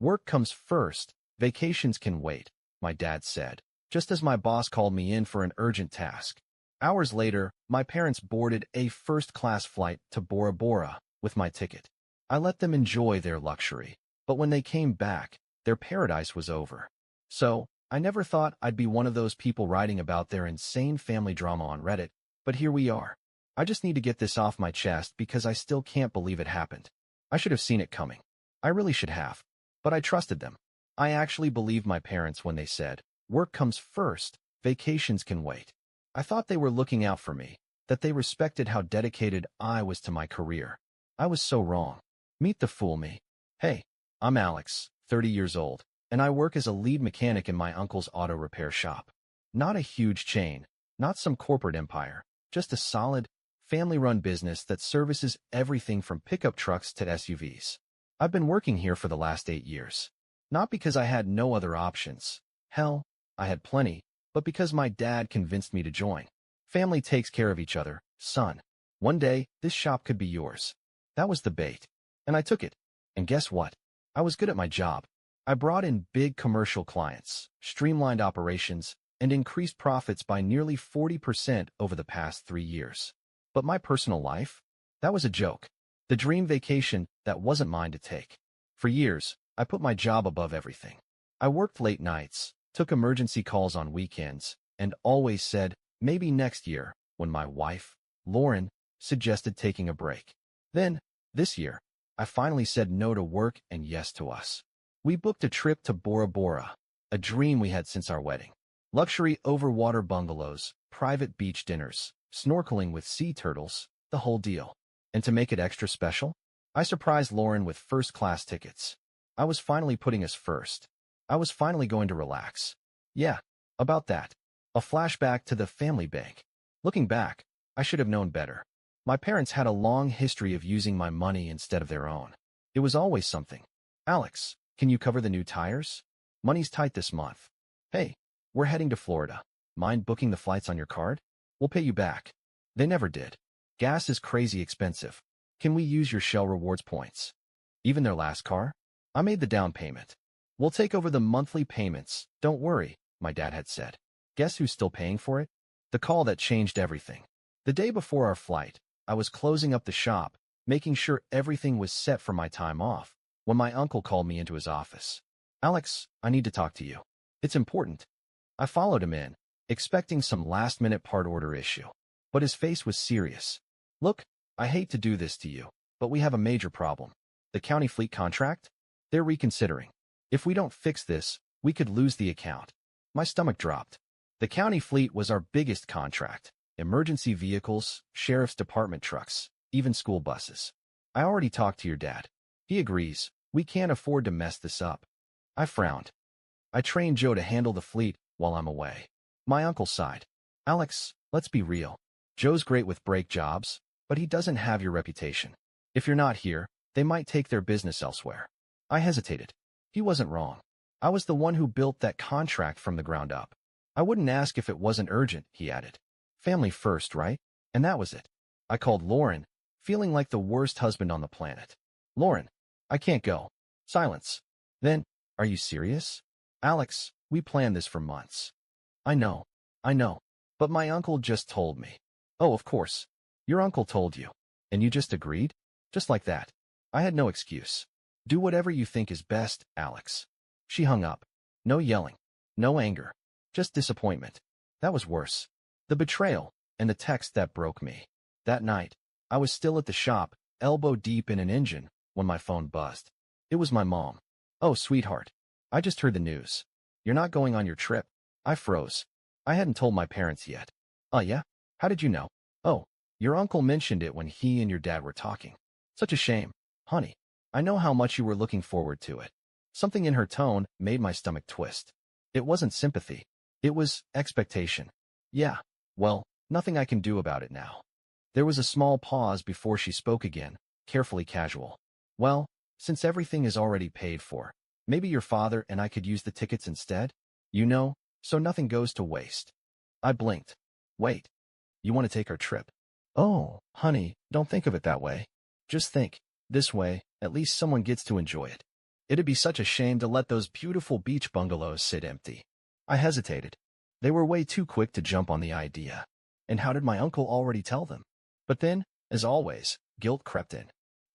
Work comes first, vacations can wait, my dad said, just as my boss called me in for an urgent task. Hours later, my parents boarded a first-class flight to Bora Bora with my ticket. I let them enjoy their luxury, but when they came back, their paradise was over. So, I never thought I'd be one of those people writing about their insane family drama on Reddit, but here we are. I just need to get this off my chest because I still can't believe it happened. I should have seen it coming. I really should have. But I trusted them. I actually believed my parents when they said, "Work comes first, vacations can wait." I thought they were looking out for me, that they respected how dedicated I was to my career. I was so wrong. Meet the fool me. Hey, I'm Alex, 30 years old, and I work as a lead mechanic in my uncle's auto repair shop. Not a huge chain, not some corporate empire, just a solid, family-run business that services everything from pickup trucks to SUVs. I've been working here for the last 8 years. Not because I had no other options. Hell, I had plenty, but because my dad convinced me to join. Family takes care of each other, son. One day, this shop could be yours. That was the bait. And I took it. And guess what? I was good at my job. I brought in big commercial clients, streamlined operations, and increased profits by nearly 40% over the past 3 years. But my personal life? That was a joke. The dream vacation that wasn't mine to take. For years, I put my job above everything. I worked late nights, took emergency calls on weekends, and always said, maybe next year, when my wife, Lauren, suggested taking a break. Then, this year, I finally said no to work and yes to us. We booked a trip to Bora Bora, a dream we had since our wedding. Luxury overwater bungalows, private beach dinners, snorkeling with sea turtles, the whole deal. And to make it extra special, I surprised Lauren with first-class tickets. I was finally putting us first. I was finally going to relax. Yeah, about that. A flashback to the family bank. Looking back, I should have known better. My parents had a long history of using my money instead of their own. It was always something. Alex, can you cover the new tires? Money's tight this month. Hey, we're heading to Florida. Mind booking the flights on your card? We'll pay you back. They never did. Gas is crazy expensive. Can we use your Shell rewards points? Even their last car? I made the down payment. We'll take over the monthly payments. Don't worry, my dad had said. Guess who's still paying for it? The call that changed everything. The day before our flight, I was closing up the shop, making sure everything was set for my time off, when my uncle called me into his office. Alex, I need to talk to you. It's important. I followed him in, expecting some last-minute part order issue. But his face was serious. Look, I hate to do this to you, but we have a major problem. The county fleet contract? They're reconsidering. If we don't fix this, we could lose the account. My stomach dropped. The county fleet was our biggest contract. Emergency vehicles, sheriff's department trucks, even school buses. I already talked to your dad. He agrees. We can't afford to mess this up. I frowned. I trained Joe to handle the fleet while I'm away. My uncle sighed. Alex, let's be real. Joe's great with brake jobs, but he doesn't have your reputation. If you're not here, they might take their business elsewhere. I hesitated. He wasn't wrong. I was the one who built that contract from the ground up. I wouldn't ask if it wasn't urgent, he added. Family first, right? And that was it. I called Lauren, feeling like the worst husband on the planet. Lauren, I can't go. Silence. Then, are you serious? Alex, we planned this for months. I know. But my uncle just told me. Oh, of course. Your uncle told you. And you just agreed? Just like that. I had no excuse. Do whatever you think is best, Alex. She hung up. No yelling. No anger. Just disappointment. That was worse. The betrayal, and the text that broke me. That night, I was still at the shop, elbow deep in an engine, when my phone buzzed. It was my mom. Oh, sweetheart. I just heard the news. You're not going on your trip. I froze. I hadn't told my parents yet. Oh, yeah? How did you know? Oh, your uncle mentioned it when he and your dad were talking. Such a shame. Honey, I know how much you were looking forward to it. Something in her tone made my stomach twist. It wasn't sympathy. It was expectation. Yeah, well, nothing I can do about it now. There was a small pause before she spoke again, carefully casual. Well, since everything is already paid for, maybe your father and I could use the tickets instead? You know, so nothing goes to waste. I blinked. Wait. You want to take our trip? Oh, honey, don't think of it that way. Just think, this way, at least someone gets to enjoy it. It'd be such a shame to let those beautiful beach bungalows sit empty. I hesitated. They were way too quick to jump on the idea. And how did my uncle already tell them? But then, as always, guilt crept in.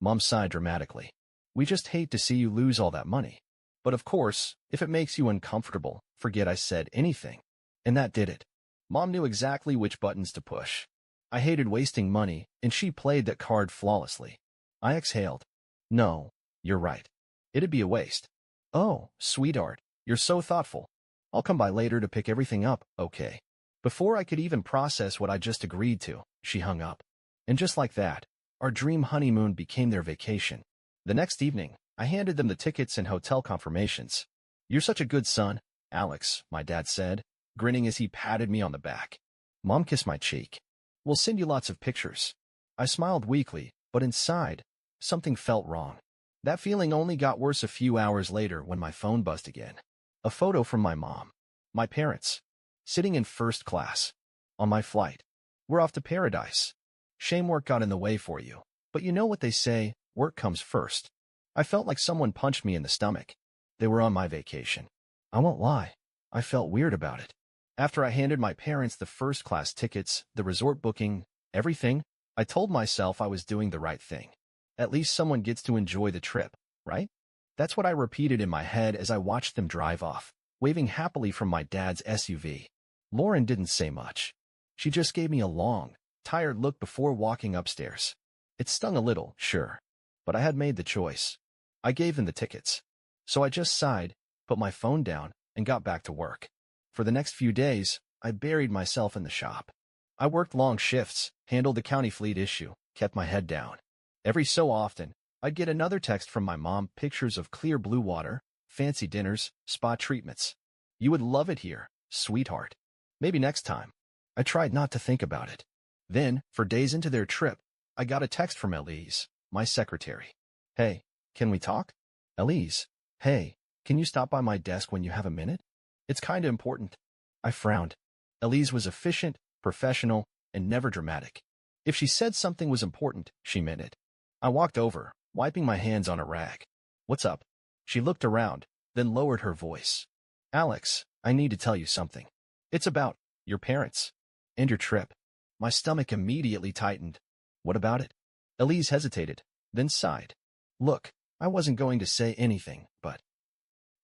Mom sighed dramatically. We just hate to see you lose all that money. But of course, if it makes you uncomfortable, forget I said anything. And that did it. Mom knew exactly which buttons to push. I hated wasting money, and she played that card flawlessly. I exhaled. No, you're right. It'd be a waste. Oh, sweetheart, you're so thoughtful. I'll come by later to pick everything up, okay? Before I could even process what I just agreed to, she hung up. And just like that, our dream honeymoon became their vacation. The next evening, I handed them the tickets and hotel confirmations. You're such a good son, Alex, my dad said, grinning as he patted me on the back. Mom kissed my cheek. We'll send you lots of pictures. I smiled weakly, but inside, something felt wrong. That feeling only got worse a few hours later when my phone buzzed again. A photo from my mom. My parents. Sitting in first class. On my flight. We're off to paradise. Shame work got in the way for you. But you know what they say, work comes first. I felt like someone punched me in the stomach. They were on my vacation. I won't lie. I felt weird about it. After I handed my parents the first-class tickets, the resort booking, everything, I told myself I was doing the right thing. At least someone gets to enjoy the trip, right? That's what I repeated in my head as I watched them drive off, waving happily from my dad's SUV. Lauren didn't say much. She just gave me a long, tired look before walking upstairs. It stung a little, sure, but I had made the choice. I gave them the tickets. So I just sighed, put my phone down, and got back to work. For the next few days, I buried myself in the shop. I worked long shifts, handled the county fleet issue, kept my head down. Every so often, I'd get another text from my mom, pictures of clear blue water, fancy dinners, spa treatments. You would love it here, sweetheart. Maybe next time. I tried not to think about it. Then, for days into their trip, I got a text from Elise, my secretary. Hey, can we talk? Elise, hey, can you stop by my desk when you have a minute? It's kinda important. I frowned. Elise was efficient, professional, and never dramatic. If she said something was important, she meant it. I walked over, wiping my hands on a rag. What's up? She looked around, then lowered her voice. Alex, I need to tell you something. It's about your parents and your trip. My stomach immediately tightened. What about it? Elise hesitated, then sighed. Look, I wasn't going to say anything, but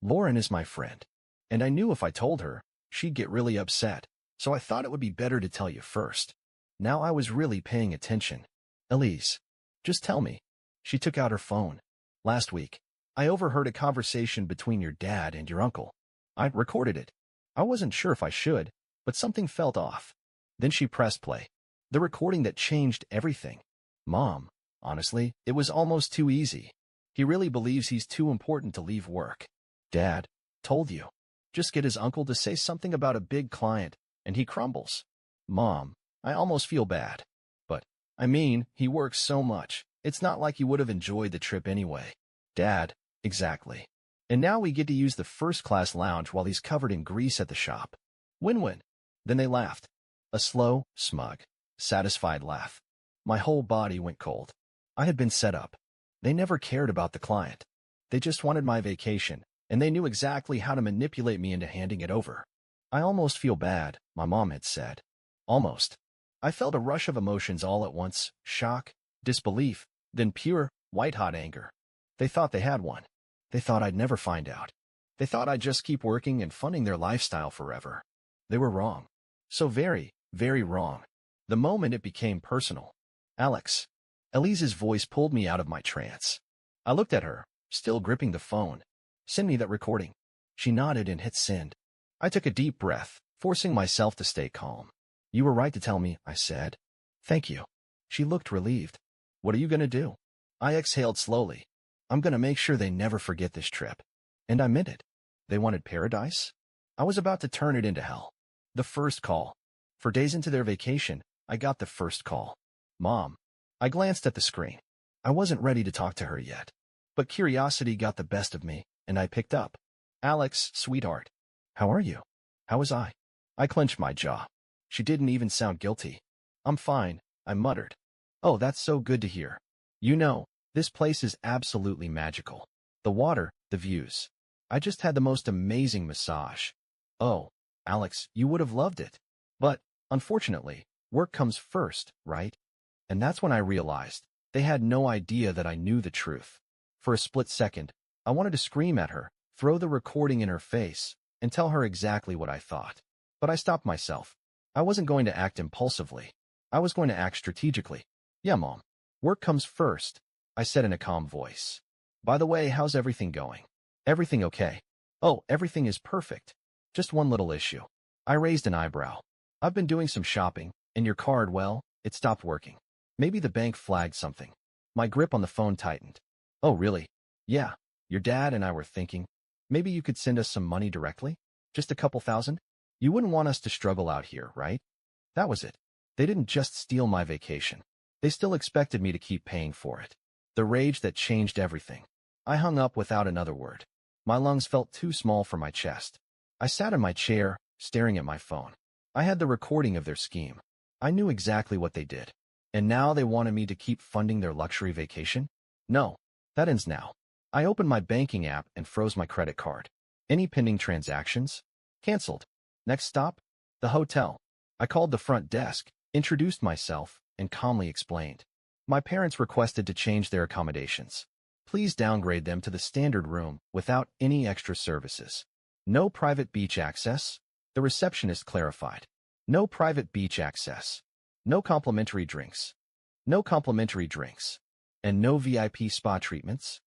Lauren is my friend. And I knew if I told her, she'd get really upset, so I thought it would be better to tell you first. Now I was really paying attention. Elise, just tell me. She took out her phone. Last week, I overheard a conversation between your dad and your uncle. I recorded it. I wasn't sure if I should, but something felt off. Then she pressed play. The recording that changed everything. Mom, honestly, it was almost too easy. He really believes he's too important to leave work. Dad, told you. Just get his uncle to say something about a big client, and he crumbles. Mom, I almost feel bad. But, I mean, he works so much. It's not like he would have enjoyed the trip anyway. Dad, exactly. And now we get to use the first-class lounge while he's covered in grease at the shop. Win-win. Then they laughed. A slow, smug, satisfied laugh. My whole body went cold. I had been set up. They never cared about the client. They just wanted my vacation, and they knew exactly how to manipulate me into handing it over. I almost feel bad, my mom had said. Almost. I felt a rush of emotions all at once, shock, disbelief, then pure, white-hot anger. They thought they had one. They thought I'd never find out. They thought I'd just keep working and funding their lifestyle forever. They were wrong. So very, very wrong. The moment it became personal. Alex. Elise's voice pulled me out of my trance. I looked at her, still gripping the phone. Send me that recording. She nodded and hit send. I took a deep breath, forcing myself to stay calm. You were right to tell me, I said. Thank you. She looked relieved. What are you going to do? I exhaled slowly. I'm going to make sure they never forget this trip. And I meant it. They wanted paradise? I was about to turn it into hell. The first call. For days into their vacation, I got the first call. Mom. I glanced at the screen. I wasn't ready to talk to her yet. But curiosity got the best of me, and I picked up. Alex, sweetheart. How are you? How was I? I clenched my jaw. She didn't even sound guilty. I'm fine, I muttered. Oh, that's so good to hear. You know, this place is absolutely magical. The water, the views. I just had the most amazing massage. Oh, Alex, you would have loved it. But, unfortunately, work comes first, right? And that's when I realized they had no idea that I knew the truth. For a split second, I wanted to scream at her, throw the recording in her face, and tell her exactly what I thought. But I stopped myself. I wasn't going to act impulsively. I was going to act strategically. Yeah, Mom. Work comes first, I said in a calm voice. By the way, how's everything going? Everything okay? Oh, everything is perfect. Just one little issue. I raised an eyebrow. I've been doing some shopping, and your card, well, it stopped working. Maybe the bank flagged something. My grip on the phone tightened. Oh, really? Yeah. Your dad and I were thinking, maybe you could send us some money directly? Just a couple thousand? You wouldn't want us to struggle out here, right? That was it. They didn't just steal my vacation. They still expected me to keep paying for it. The rage that changed everything. I hung up without another word. My lungs felt too small for my chest. I sat in my chair, staring at my phone. I had the recording of their scheme. I knew exactly what they did. And now they wanted me to keep funding their luxury vacation? No, that ends now. I opened my banking app and froze my credit card. Any pending transactions? Canceled. Next stop? The hotel. I called the front desk, introduced myself, and calmly explained. My parents requested to change their accommodations. Please downgrade them to the standard room without any extra services. No private beach access, the receptionist clarified. No private beach access. No complimentary drinks. No complimentary drinks. And no VIP spa treatments?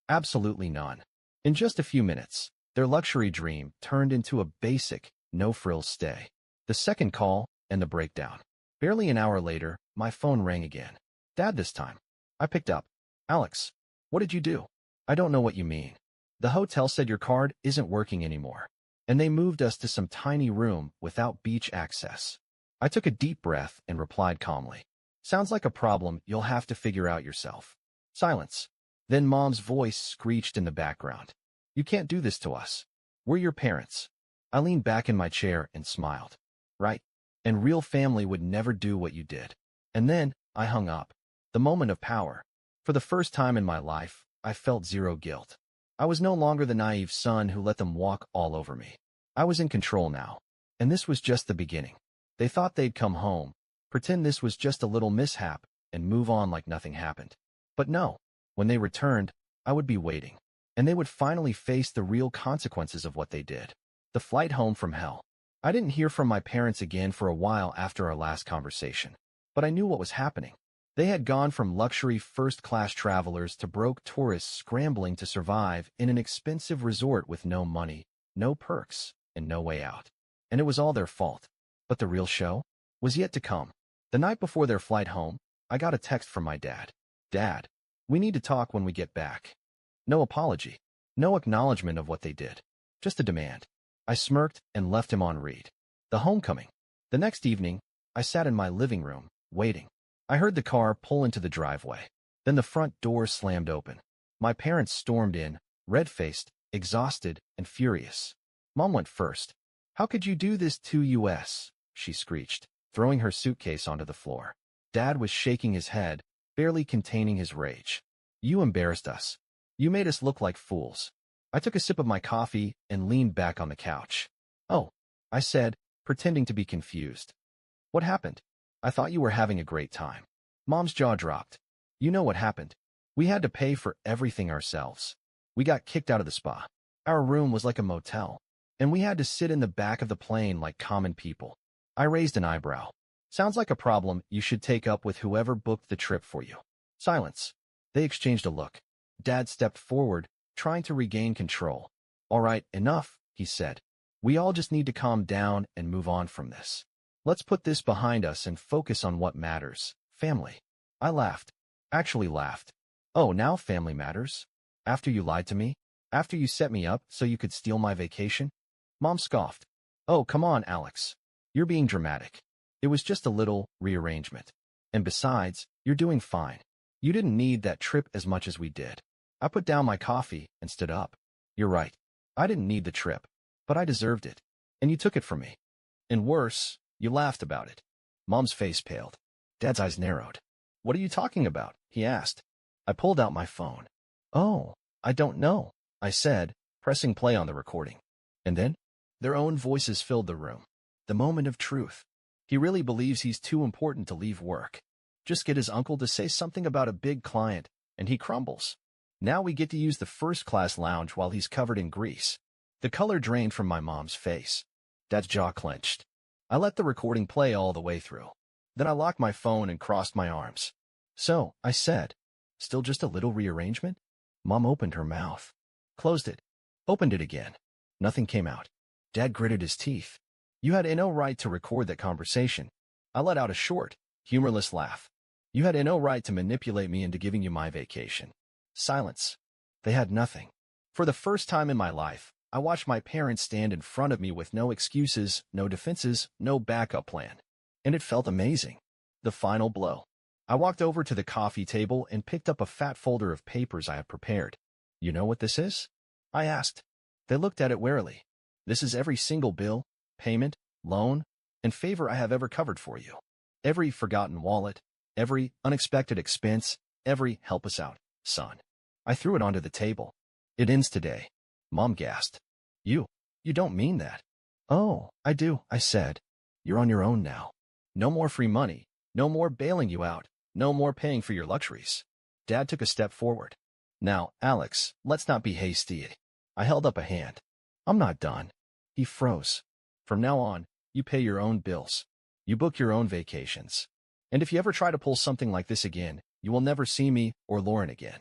Absolutely none. In just a few minutes, their luxury dream turned into a basic, no-frills stay. The second call and the breakdown. Barely an hour later, my phone rang again. Dad this time. I picked up. Alex, what did you do? I don't know what you mean. The hotel said your card isn't working anymore, and they moved us to some tiny room without beach access. I took a deep breath and replied calmly. Sounds like a problem you'll have to figure out yourself. Silence. Then Mom's voice screeched in the background. You can't do this to us. We're your parents. I leaned back in my chair and smiled. Right. And real family would never do what you did. And then I hung up. The moment of power. For the first time in my life, I felt zero guilt. I was no longer the naive son who let them walk all over me. I was in control now. And this was just the beginning. They thought they'd come home, pretend this was just a little mishap, and move on like nothing happened. But no. When they returned, I would be waiting. And they would finally face the real consequences of what they did. The flight home from hell. I didn't hear from my parents again for a while after our last conversation. But I knew what was happening. They had gone from luxury first-class travelers to broke tourists scrambling to survive in an expensive resort with no money, no perks, and no way out. And it was all their fault. But the real show was yet to come. The night before their flight home, I got a text from my dad. Dad, we need to talk when we get back. No apology. No acknowledgement of what they did. Just a demand. I smirked and left him on read. The homecoming. The next evening, I sat in my living room, waiting. I heard the car pull into the driveway. Then the front door slammed open. My parents stormed in, red-faced, exhausted, and furious. Mom went first. How could you do this to us? She screeched, throwing her suitcase onto the floor. Dad was shaking his head, barely containing his rage. You embarrassed us. You made us look like fools. I took a sip of my coffee and leaned back on the couch. Oh, I said, pretending to be confused. What happened? I thought you were having a great time. Mom's jaw dropped. You know what happened. We had to pay for everything ourselves. We got kicked out of the spa. Our room was like a motel, and we had to sit in the back of the plane like common people. I raised an eyebrow. Sounds like a problem you should take up with whoever booked the trip for you. Silence. They exchanged a look. Dad stepped forward, trying to regain control. All right, enough, he said. We all just need to calm down and move on from this. Let's put this behind us and focus on what matters. Family. I laughed. Actually laughed. Oh, now family matters? After you lied to me? After you set me up so you could steal my vacation? Mom scoffed. Oh, come on, Alex. You're being dramatic. It was just a little rearrangement. And besides, you're doing fine. You didn't need that trip as much as we did. I put down my coffee and stood up. You're right. I didn't need the trip, but I deserved it. And you took it from me. And worse, you laughed about it. Mom's face paled. Dad's eyes narrowed. What are you talking about? He asked. I pulled out my phone. Oh, I don't know, I said, pressing play on the recording. And then, their own voices filled the room. The moment of truth. He really believes he's too important to leave work. Just get his uncle to say something about a big client, and he crumbles. Now we get to use the first-class lounge while he's covered in grease. The color drained from my mom's face. Dad's jaw clenched. I let the recording play all the way through. Then I locked my phone and crossed my arms. So, I said, still just a little rearrangement? Mom opened her mouth. Closed it. Opened it again. Nothing came out. Dad gritted his teeth. You had no right to record that conversation. I let out a short, humorless laugh. You had no right to manipulate me into giving you my vacation. Silence. They had nothing. For the first time in my life, I watched my parents stand in front of me with no excuses, no defenses, no backup plan. And it felt amazing. The final blow. I walked over to the coffee table and picked up a fat folder of papers I had prepared. You know what this is? I asked. They looked at it warily. This is every single bill, payment, loan, and favor I have ever covered for you. Every forgotten wallet, every unexpected expense, every help us out, son. I threw it onto the table. It ends today. Mom gasped. You don't mean that. Oh, I do, I said. You're on your own now. No more free money. No more bailing you out. No more paying for your luxuries. Dad took a step forward. Now, Alex, let's not be hasty. I held up a hand. I'm not done. He froze. From now on, you pay your own bills. You book your own vacations. And if you ever try to pull something like this again, you will never see me or Lauren again.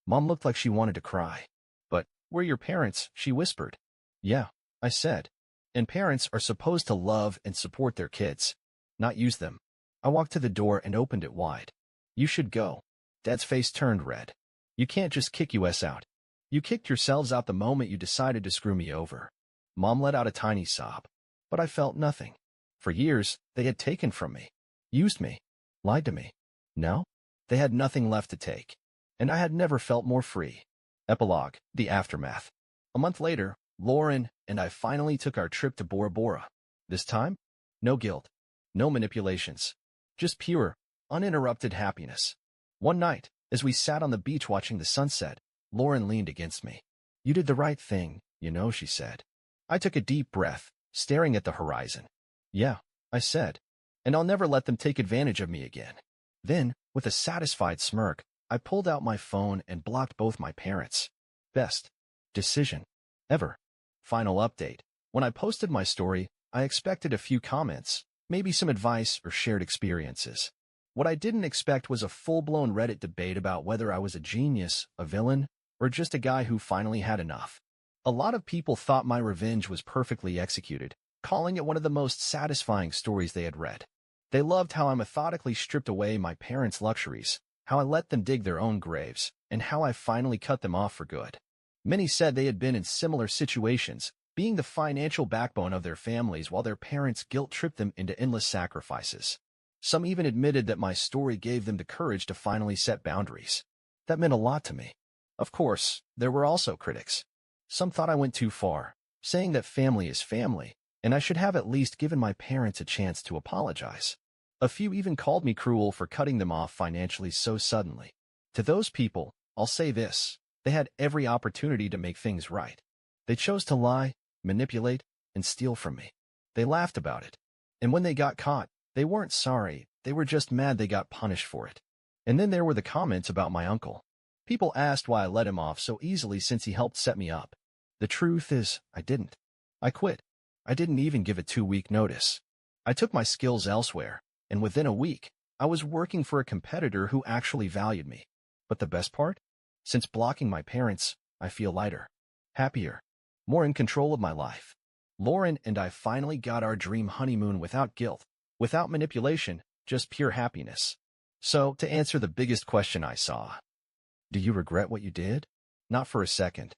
Mom looked like she wanted to cry. But, we're your parents, she whispered. Yeah, I said. And parents are supposed to love and support their kids, not use them. I walked to the door and opened it wide. You should go. Dad's face turned red. You can't just kick us out. You kicked yourselves out the moment you decided to screw me over. Mom let out a tiny sob. But I felt nothing. For years, they had taken from me, used me, lied to me. Now, they had nothing left to take. And I had never felt more free. Epilogue, the aftermath. A month later, Lauren and I finally took our trip to Bora Bora. This time, no guilt, no manipulations, just pure, uninterrupted happiness. One night, as we sat on the beach watching the sunset, Lauren leaned against me. You did the right thing, you know, she said. I took a deep breath, staring at the horizon. Yeah, I said. And I'll never let them take advantage of me again. Then, with a satisfied smirk, I pulled out my phone and blocked both my parents. Best decision ever. Final update. When I posted my story, I expected a few comments, maybe some advice or shared experiences. What I didn't expect was a full-blown Reddit debate about whether I was a genius, a villain, or just a guy who finally had enough. A lot of people thought my revenge was perfectly executed, calling it one of the most satisfying stories they had read. They loved how I methodically stripped away my parents' luxuries, how I let them dig their own graves, and how I finally cut them off for good. Many said they had been in similar situations, being the financial backbone of their families while their parents guilt-tripped them into endless sacrifices. Some even admitted that my story gave them the courage to finally set boundaries. That meant a lot to me. Of course, there were also critics. Some thought I went too far, saying that family is family, and I should have at least given my parents a chance to apologize. A few even called me cruel for cutting them off financially so suddenly. To those people, I'll say this. They had every opportunity to make things right. They chose to lie, manipulate, and steal from me. They laughed about it. And when they got caught, they weren't sorry, they were just mad they got punished for it. And then there were the comments about my uncle. People asked why I let him off so easily since he helped set me up. The truth is, I didn't. I quit. I didn't even give a 2-week notice. I took my skills elsewhere, and within a week, I was working for a competitor who actually valued me. But the best part? Since blocking my parents, I feel lighter, happier, more in control of my life. Lauren and I finally got our dream honeymoon without guilt, without manipulation, just pure happiness. So, to answer the biggest question I saw, do you regret what you did? Not for a second.